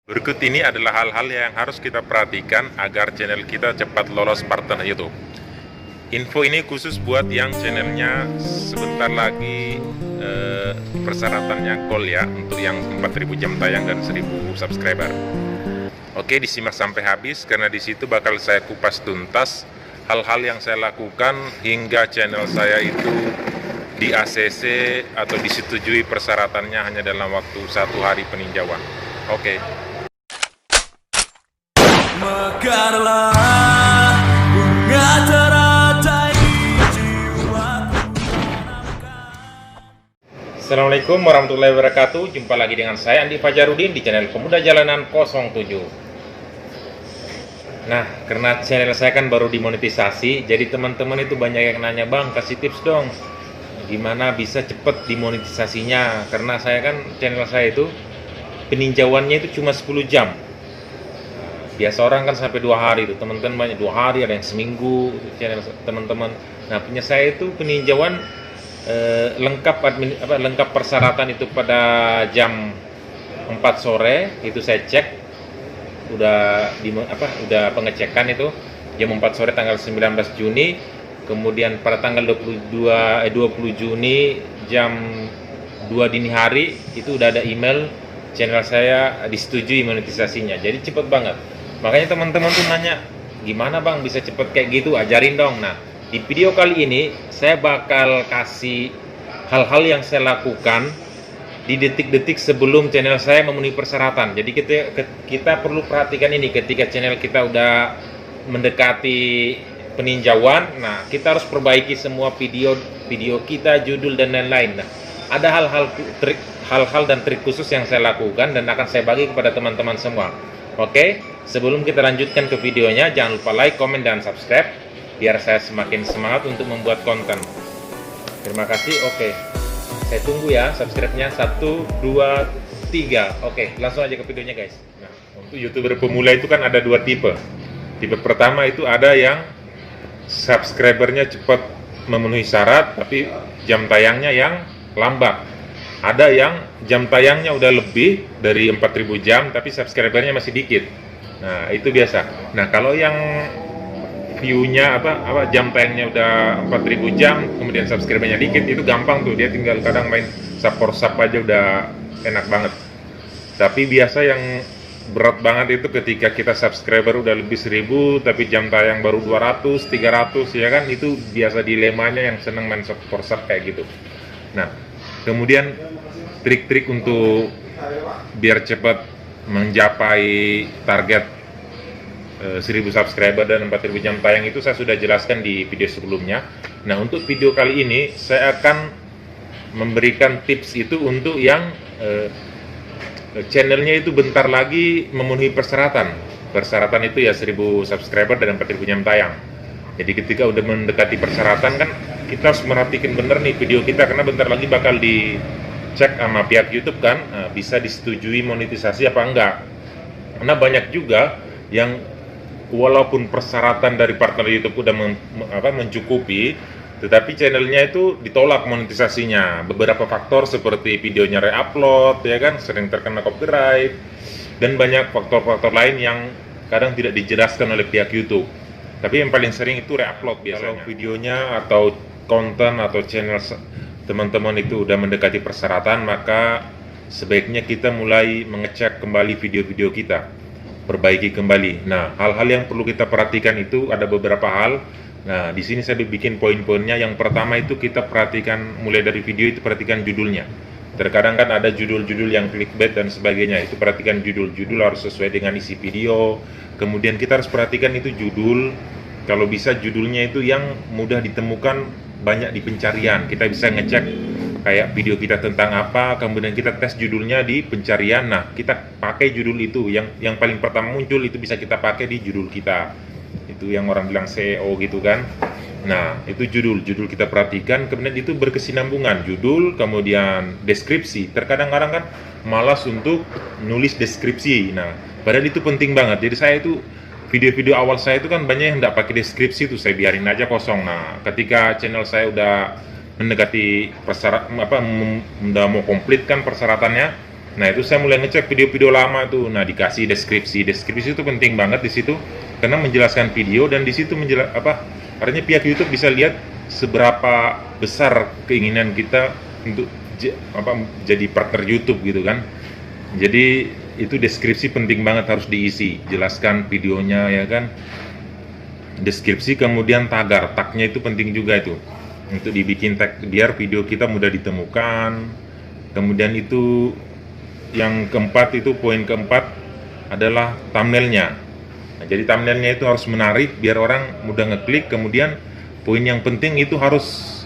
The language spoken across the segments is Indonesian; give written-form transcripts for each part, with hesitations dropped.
Berikut ini adalah hal-hal yang harus kita perhatikan agar channel kita cepat lolos partner YouTube. Info ini khusus buat yang channelnya sebentar lagi persyaratannya goal ya, untuk yang 4000 jam tayang dan 1000 subscriber. Oke, disimak sampai habis karena di situ bakal saya kupas tuntas hal-hal yang saya lakukan hingga channel saya itu di ACC atau disetujui persyaratannya hanya dalam waktu 1 hari peninjauan. Oke. Mekarlah bunga teratai jiwaku. Assalamualaikum warahmatullahi wabarakatuh. Jumpa lagi dengan saya Andi Fajarudin di channel Pemuda Jalanan 07. Nah, karena channel saya kan baru dimonetisasi, jadi teman-teman itu banyak yang nanya, "Bang, kasih tips dong, gimana bisa cepet dimonetisasinya?" Karena saya kan channel saya itu peninjauannya itu cuma 10 jam. Biasa orang kan sampai 2 hari itu, teman-teman banyak 2 hari, ada yang seminggu channel teman-teman. Nah, punya saya itu peninjauan lengkap persyaratan itu pada jam 4 sore itu saya cek udah pengecekan itu jam 4 sore tanggal 19 Juni. Kemudian pada tanggal 20 Juni jam 2 dini hari itu udah ada email channel saya disetujui monetisasinya. Jadi cepet banget. Makanya teman-teman tuh nanya, gimana bang bisa cepet kayak gitu, ajarin dong. Nah, di video kali ini saya bakal kasih hal-hal yang saya lakukan di detik-detik sebelum channel saya memenuhi persyaratan. Jadi kita perlu perhatikan ini ketika channel kita udah mendekati peninjauan. Nah, kita harus perbaiki semua video kita, judul dan lain-lain. Nah, ada hal-hal dan trik khusus yang saya lakukan dan akan saya bagi kepada teman-teman semua. Oke, sebelum kita lanjutkan ke videonya, jangan lupa like, komen, dan subscribe biar saya semakin semangat untuk membuat konten. Terima kasih. Oke, saya tunggu ya subscribe-nya. 1, 2, 3. Oke, langsung aja ke videonya guys. Nah, untuk YouTuber pemula itu kan ada 2 tipe. Tipe pertama itu ada yang subscribernya cepat memenuhi syarat tapi jam tayangnya yang lambat. Ada yang jam tayangnya udah lebih dari 4000 jam tapi subscribernya masih dikit. Nah, itu biasa. Nah, kalau yang view-nya jam tayangnya udah 4000 jam kemudian subscribernya dikit, itu gampang tuh, dia tinggal kadang main sap aja udah enak banget. Tapi biasa yang berat banget itu ketika kita subscriber udah lebih 1000 tapi jam tayang baru 200, 300 ya kan, itu biasa dilemanya yang seneng main sap kayak gitu. Nah, kemudian trik-trik untuk biar cepat mencapai target 1000 subscriber dan 4000 jam tayang itu saya sudah jelaskan di video sebelumnya. Nah, untuk video kali ini saya akan memberikan tips itu untuk yang channelnya itu bentar lagi memenuhi persyaratan. Persyaratan itu ya 1000 subscriber dan 4000 jam tayang. Jadi ketika udah mendekati persyaratan kan kita harus merhatikan bener nih video kita, karena bentar lagi bakal dicek sama pihak YouTube kan, bisa disetujui monetisasi apa enggak. Karena banyak juga yang walaupun persyaratan dari partner YouTube udah mencukupi, tetapi channelnya itu ditolak monetisasinya. Beberapa faktor seperti videonya re-upload, ya kan, sering terkena copyright, dan banyak faktor-faktor lain yang kadang tidak dijelaskan oleh pihak YouTube. Tapi yang paling sering itu re-upload biasanya. Kalau videonya atau konten atau channel teman-teman itu udah mendekati persyaratan, maka sebaiknya kita mulai mengecek kembali video-video kita, perbaiki kembali. Nah, hal-hal yang perlu kita perhatikan itu ada beberapa hal. Nah, di sini saya bikin poin-poinnya. Yang pertama itu kita perhatikan, mulai dari video itu perhatikan judulnya. Terkadang kan ada judul-judul yang clickbait dan sebagainya. Itu perhatikan judul harus sesuai dengan isi video. Kemudian kita harus perhatikan itu judul, kalau bisa judulnya itu yang mudah ditemukan, banyak di pencarian. Kita bisa ngecek kayak video kita tentang apa, kemudian kita tes judulnya di pencarian. Nah, kita pakai judul itu yang paling pertama muncul, itu bisa kita pakai di judul kita. Itu yang orang bilang SEO gitu kan. Nah, itu judul kita perhatikan, kemudian itu berkesinambungan judul kemudian deskripsi. Terkadang orang kan malas untuk nulis deskripsi. Nah, padahal itu penting banget. Jadi saya itu video-video awal saya itu kan banyak yang nggak pakai deskripsi, itu saya biarin aja kosong. Nah, ketika channel saya udah mendekati udah mau komplit kan persyaratannya, Nah itu saya mulai ngecek video-video lama tuh. Nah dikasih deskripsi itu penting banget di situ karena menjelaskan video, dan di situ artinya pihak YouTube bisa lihat seberapa besar keinginan kita untuk jadi partner YouTube gitu kan. Jadi itu deskripsi penting banget, harus diisi, jelaskan videonya ya kan. Deskripsi, kemudian tagnya itu penting juga itu untuk dibikin tag biar video kita mudah ditemukan. Kemudian itu yang keempat, itu poin keempat adalah thumbnailnya. Nah, jadi thumbnailnya itu harus menarik biar orang mudah ngeklik. Kemudian poin yang penting itu harus,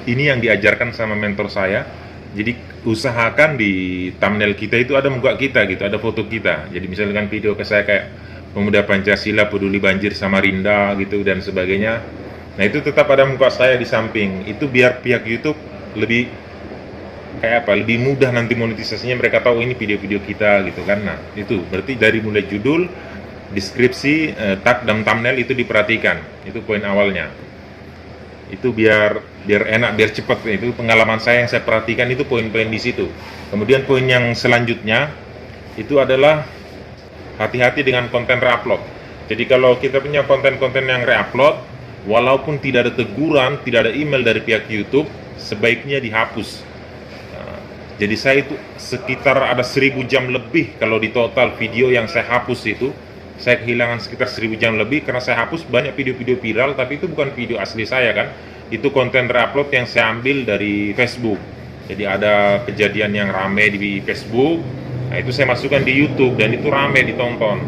ini yang diajarkan sama mentor saya, jadi usahakan di thumbnail kita itu ada muka kita gitu, ada foto kita. Jadi misalkan video ke saya kayak Pemuda Pancasila Peduli Banjir Samarinda gitu dan sebagainya, nah itu tetap ada muka saya di samping. Itu biar pihak YouTube lebih lebih mudah nanti monetisasinya, mereka tahu ini video-video kita gitu kan. Nah itu berarti dari mulai judul, deskripsi, tag dan thumbnail itu diperhatikan. Itu poin awalnya. Itu biar enak, biar cepat. Itu pengalaman saya yang saya perhatikan, itu poin-poin di situ. Kemudian poin yang selanjutnya itu adalah hati-hati dengan konten reupload. Jadi kalau kita punya konten-konten yang reupload, walaupun tidak ada teguran, tidak ada email dari pihak YouTube, sebaiknya dihapus. Jadi saya itu sekitar ada 1000 jam lebih kalau di total video yang saya hapus itu. Saya kehilangan sekitar 1000 jam lebih karena saya hapus banyak video-video viral, tapi itu bukan video asli saya kan. Itu konten reupload yang saya ambil dari Facebook. Jadi ada kejadian yang rame di Facebook, nah itu saya masukkan di YouTube dan itu rame ditonton,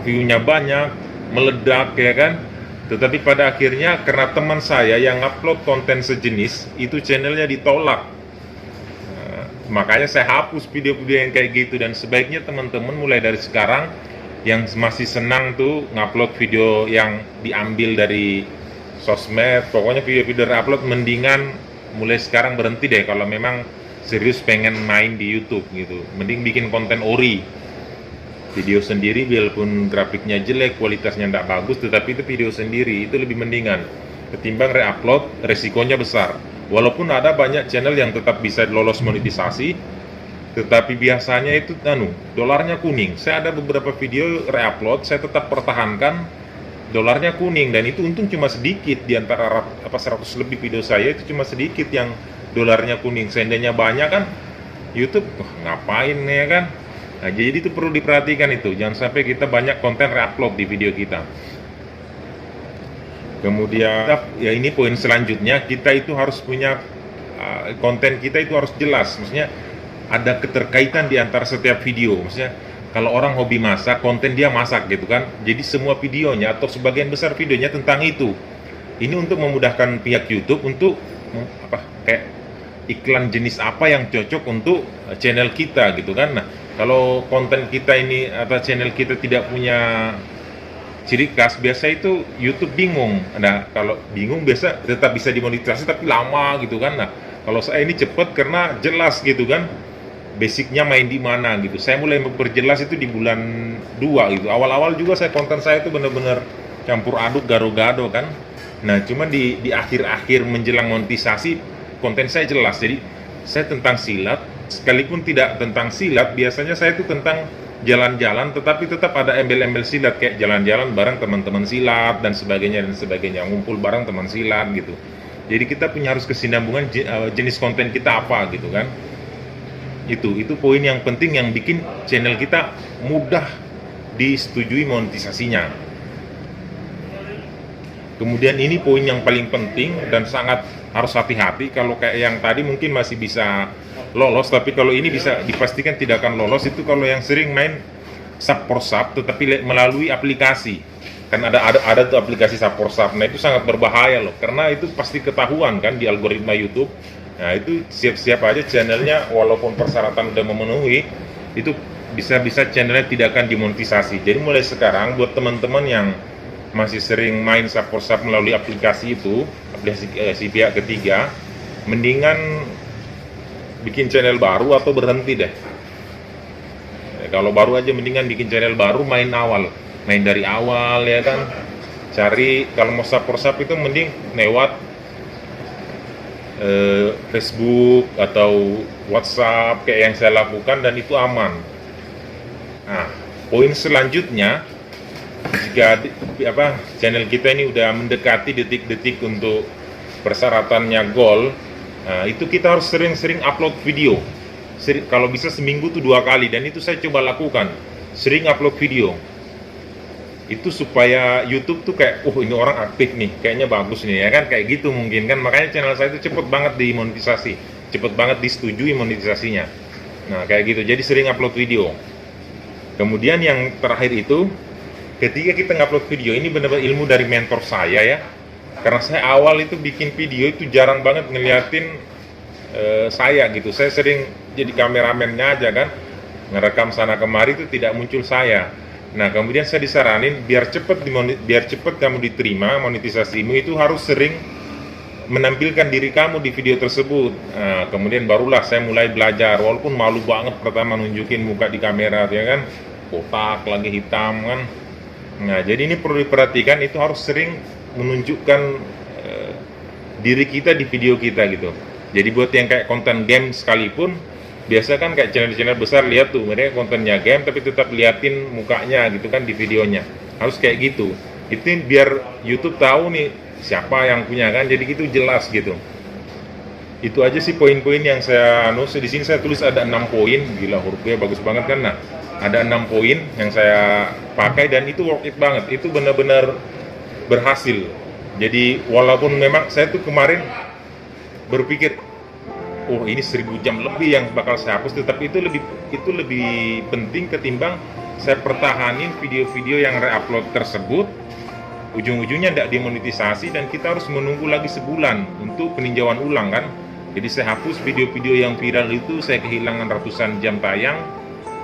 view-nya banyak, meledak ya kan. Tetapi pada akhirnya karena teman saya yang upload konten sejenis, itu channelnya ditolak. Makanya saya hapus video-video yang kayak gitu. Dan sebaiknya teman-teman mulai dari sekarang yang masih senang tuh ngupload video yang diambil dari sosmed, pokoknya video-video upload, mendingan mulai sekarang berhenti deh kalau memang serius pengen main di YouTube gitu. Mending bikin konten ori, video sendiri, walaupun grafiknya jelek, kualitasnya tidak bagus, tetapi itu video sendiri, itu lebih mendingan ketimbang reupload, resikonya besar. Walaupun ada banyak channel yang tetap bisa lolos monetisasi, tetapi biasanya itu dolarnya kuning. Saya ada beberapa video reupload, saya tetap pertahankan, dolarnya kuning, dan itu untung cuma sedikit di antara 100 lebih video saya, itu cuma sedikit yang dolarnya kuning. Seandainya banyak kan YouTube ngapain ya kan. Nah, jadi itu perlu diperhatikan itu, jangan sampai kita banyak konten reupload di video kita. Kemudian ya ini poin selanjutnya, kita itu harus punya konten kita itu harus jelas, maksudnya ada keterkaitan di antara setiap video. Maksudnya kalau orang hobi masak, konten dia masak gitu kan, jadi semua videonya atau sebagian besar videonya tentang itu. Ini untuk memudahkan pihak YouTube untuk kayak iklan jenis apa yang cocok untuk channel kita gitu kan. Nah, kalau konten kita ini atau channel kita tidak punya ciri khas, biasa itu YouTube bingung. Nah, kalau bingung biasa tetap bisa dimonetisasi tapi lama gitu kan. Nah, kalau saya ini cepat karena jelas gitu kan, basicnya main di mana gitu. Saya mulai memperjelas itu di bulan 2 gitu. Awal-awal juga konten saya itu benar-benar campur aduk, gado-gado kan. Nah, cuman di akhir-akhir menjelang monetisasi, konten saya jelas. Jadi saya tentang silat, sekalipun tidak tentang silat, biasanya saya itu tentang jalan-jalan, tetapi tetap ada embel-embel silat, kayak jalan-jalan bareng teman-teman silat dan sebagainya, ngumpul bareng teman silat gitu. Jadi kita punya harus kesinambungan jenis konten kita apa gitu kan. Itu poin yang penting yang bikin channel kita mudah disetujui monetisasinya. Kemudian ini poin yang paling penting dan sangat harus hati-hati. Kalau kayak yang tadi mungkin masih bisa lolos, tapi kalau ini bisa dipastikan tidak akan lolos. Itu kalau yang sering main sub for sub tetapi melalui aplikasi. Kan ada tuh aplikasi sub for sub. Nah, itu sangat berbahaya loh, karena itu pasti ketahuan kan di algoritma YouTube. Nah, itu siap-siap aja channelnya, walaupun persyaratan udah memenuhi, itu bisa channelnya tidak akan dimonetisasi. Jadi mulai sekarang buat teman-teman yang masih sering main sub for sub melalui aplikasi itu, aplikasi pihak ketiga, mendingan bikin channel baru atau berhenti deh. Kalau baru aja mendingan bikin channel baru, main dari awal ya kan. Cari, kalau mau sub for sub itu mending lewat Facebook atau WhatsApp kayak yang saya lakukan, dan itu aman. Nah, poin selanjutnya, jika channel kita ini udah mendekati detik-detik untuk persyaratannya goal, nah, itu kita harus sering-sering upload video. Kalau bisa seminggu tuh 2 kali, dan itu saya coba lakukan, sering upload video. Itu supaya YouTube tuh kayak, ini orang aktif nih, kayaknya bagus nih, ya kan, kayak gitu mungkin kan. Makanya channel saya itu cepet banget dimonetisasi, cepet banget disetujui monetisasinya. Nah, kayak gitu, jadi sering upload video. Kemudian yang terakhir itu, ketika kita ngupload video, ini benar-benar ilmu dari mentor saya ya. Karena saya awal itu bikin video itu jarang banget ngeliatin saya gitu. Saya sering jadi kameramennya aja kan, ngerekam sana kemari, itu tidak muncul saya. Nah, kemudian saya disaranin biar cepet kamu diterima monetisasimu, itu harus sering menampilkan diri kamu di video tersebut. Nah, kemudian barulah saya mulai belajar, walaupun malu banget pertama nunjukin muka di kamera, ya kan, kotak lagi hitam kan. Nah, jadi ini perlu diperhatikan, itu harus sering menunjukkan diri kita di video kita gitu. Jadi buat yang kayak konten game sekalipun, biasa kan kayak channel-channel besar, lihat tuh mereka kontennya game tapi tetap liatin mukanya gitu kan di videonya. Harus kayak gitu. Itu biar YouTube tahu nih siapa yang punya kan, jadi gitu jelas gitu. Itu aja sih poin-poin yang saya di sini saya tulis ada 6 poin, gila hurufnya bagus banget kan. Nah, ada 6 poin yang saya pakai dan itu worth it banget. Itu benar-benar berhasil. Jadi walaupun memang saya tuh kemarin berpikir, ini 1000 jam lebih yang bakal saya hapus, tetapi itu lebih penting ketimbang saya pertahanin video-video yang re-upload tersebut. Ujung-ujungnya tidak dimonetisasi dan kita harus menunggu lagi sebulan untuk peninjauan ulang kan. Jadi saya hapus video-video yang viral itu, saya kehilangan ratusan jam tayang,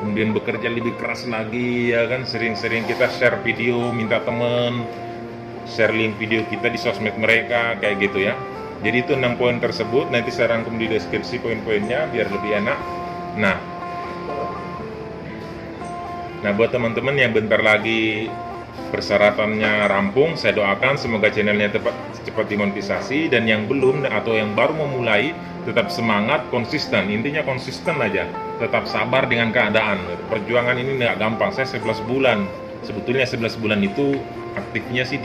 kemudian bekerja lebih keras lagi ya kan, sering-sering kita share video, minta temen share link video kita di sosmed mereka kayak gitu ya. Jadi itu 6 poin tersebut, nanti saya rangkum di deskripsi poin-poinnya biar lebih enak. Nah buat teman-teman yang bentar lagi persyaratannya rampung, saya doakan semoga channelnya cepat dimonetisasi, dan yang belum atau yang baru memulai tetap semangat, konsisten. Intinya konsisten aja, tetap sabar dengan keadaan. Perjuangan ini nggak gampang. Saya 11 bulan, sebetulnya 11 bulan itu aktifnya sih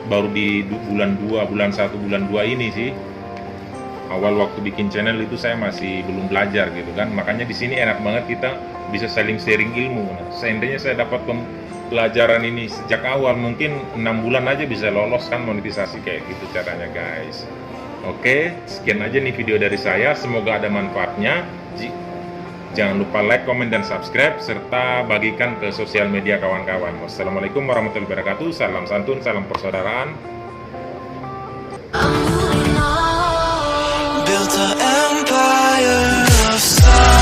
baru di bulan 2, bulan 1, bulan 2 ini sih. Awal waktu bikin channel itu saya masih belum belajar gitu kan. Makanya di sini enak banget kita bisa saling sharing ilmu. Nah, seandainya saya dapat pelajaran ini sejak awal, mungkin 6 bulan aja bisa lolos kan monetisasi kayak gitu caranya guys. Oke, sekian aja nih video dari saya. Semoga ada manfaatnya. Jangan lupa like, komen, dan subscribe, serta bagikan ke sosial media kawan-kawan. Wassalamualaikum warahmatullahi wabarakatuh. Salam santun, salam persaudaraan. Built an empire of stars.